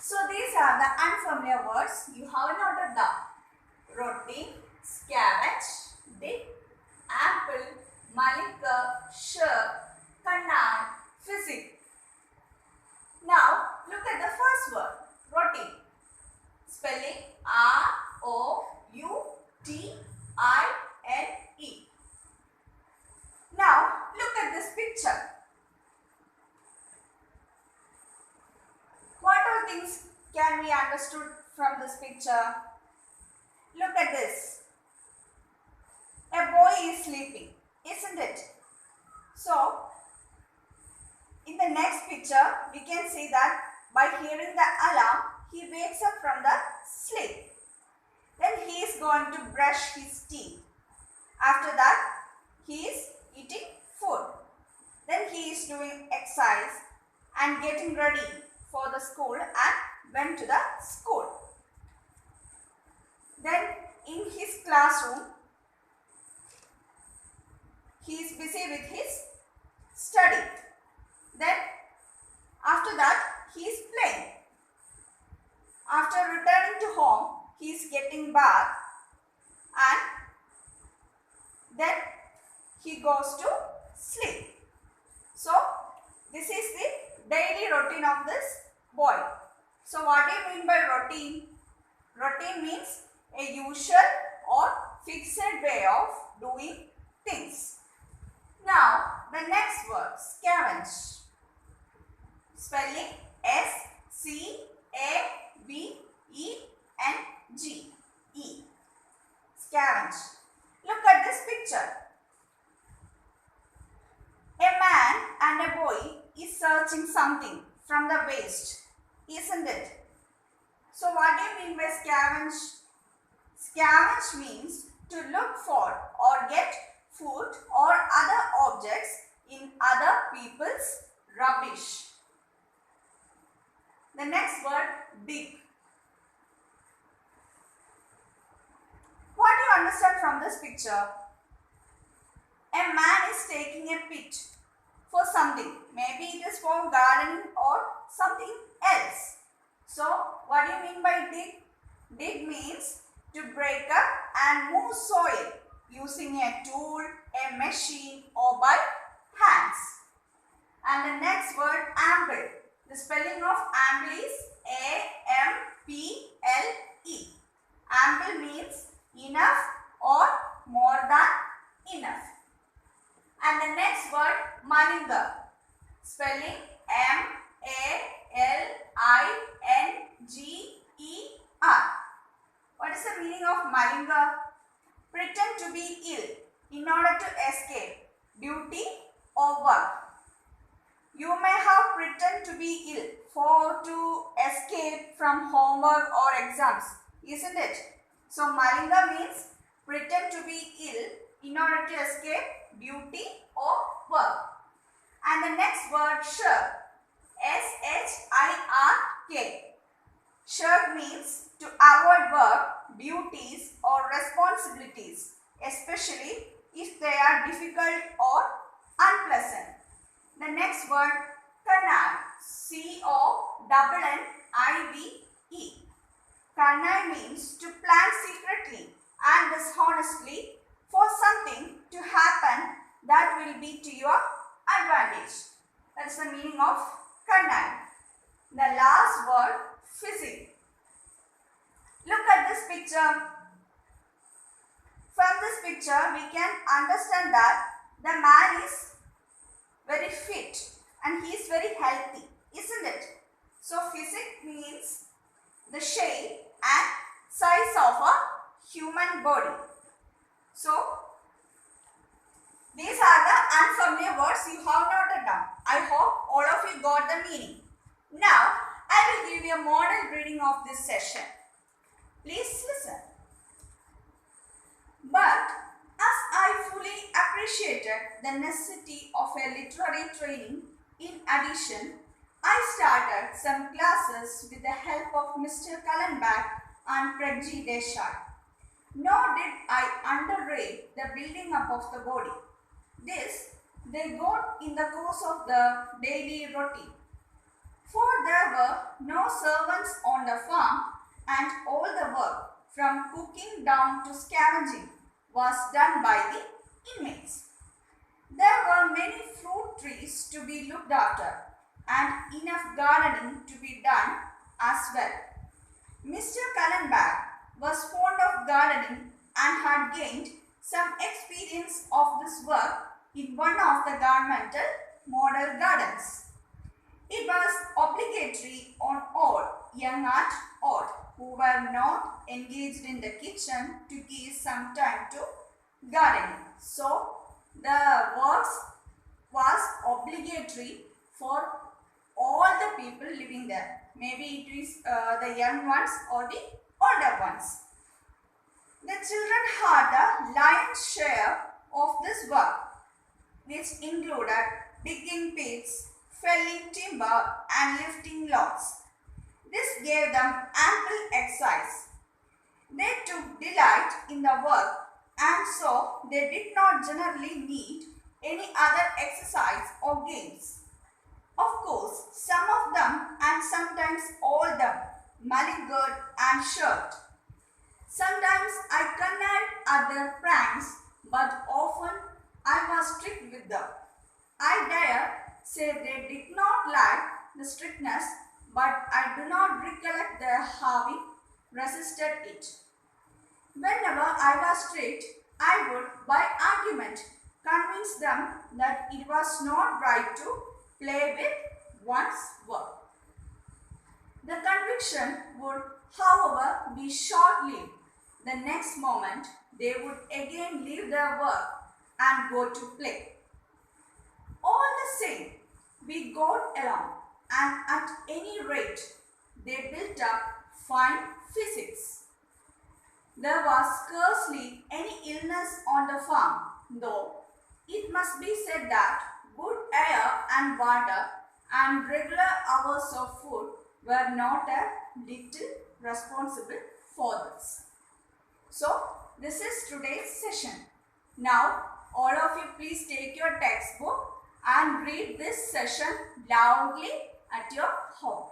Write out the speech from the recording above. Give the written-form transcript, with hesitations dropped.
So these are the unfamiliar words you have noted down. Roti, scavenge, dig, apple, malika, shirt, canard, physic. Now look at the first word, roti. Spelling R-O-U-T-I-N-E. Now look at this picture. What all things can be understood from this picture? Look at this. A boy is sleeping, isn't it? So, in the next picture, we can see that by hearing the alarm, he wakes up from the sleep. Then he is going to brush his teeth. After that, he is eating food. Then he is doing exercise and getting ready for the school and went to the school. Then in his classroom, he is busy with his study. Then after that, he is playing. After returning to home, he is getting bath and then he goes to sleep. So this is the daily routine of this boy. So what do you mean by routine? Routine means a usual or fixed way of doing things. Now the next word, scavenge. Spelling S-C-A-V-E-N-G-E. Scavenge. Look at this picture. A man and a boy is searching something from the waste, isn't it? So what do you mean by scavenge? Scavenge means to look for or get food or other objects in other people's rubbish. The next word, dig. What do you understand from this picture? A man is taking a pit for something. Maybe it is for gardening or something else. So, what do you mean by dig? Dig means to break up and move soil using a tool, a machine or by hands. And the next word, ample. The spelling of ample is A-M-P-L-E. Ample means enough or more than enough. And the next word, malinga. Spelling M-A-L-I-N-G-E-R. What is the meaning of malinga? Pretend to be ill in order to escape duty or work. You may have pretend to be ill to escape from homework or exams, isn't it? So malinga means pretend to be ill in order to escape duty or work. And the next word, shirk. S-H-I-R-K. Shirk means to avoid work, duties or responsibilities, especially if they are difficult or unpleasant. The next word, connive. C-O-N-N-I-V-E. Connive means to plan secretly and dishonestly for something to happen that will be to your advantage. That is the meaning of connive. The last word, physic. Look at this picture. From this picture, we can understand that the man is very fit and he is very healthy, isn't it? So physic means the shape and size of a human body. So these are the unfamiliar words you have noted down. I hope all of you got the meaning. Now I will give you a model reading of this session. Please listen. But as I fully appreciated the necessity of a literary training, in addition, I started some classes with the help of Mr. Kallenbach and Pragji Desai. Nor did I underrate the building up of the body. This they got in the course of the daily routine. For there were no servants on the farm, and all the work, from cooking down to scavenging, was done by the inmates. There were many fruit trees to be looked after, and enough gardening to be done as well. Mr. Kallenbach was fond of gardening and had gained some experience of this work in one of the governmental model gardens. It was obligatory on all, young and old, who were not engaged in the kitchen to give some time to gardening. So, the work was obligatory for all the people living there. Maybe it is the young ones or the older ones. The children had the lion's share of this work, which included digging pits, felling timber and lifting logs. This gave them ample exercise. They took delight in the work, and so they did not generally need any other exercise or games. Of course, some of them and sometimes all them malingered and shirked. Sometimes I connived at their pranks, but often I was strict with them. I dare say they did not like the strictness, but I do not recollect their having resisted it. Whenever I was strict, I would, by argument, convince them that it was not right to play with one's work. The conviction would, however, be short-lived. The next moment, they would again leave their work and go to play. All the same, we got along, and at any rate, they built up fine physics. There was scarcely any illness on the farm, though it must be said that good air and water and regular hours of food were not a little responsible for this. So, this is today's session. Now, all of you please take your textbook and read this session loudly at your home.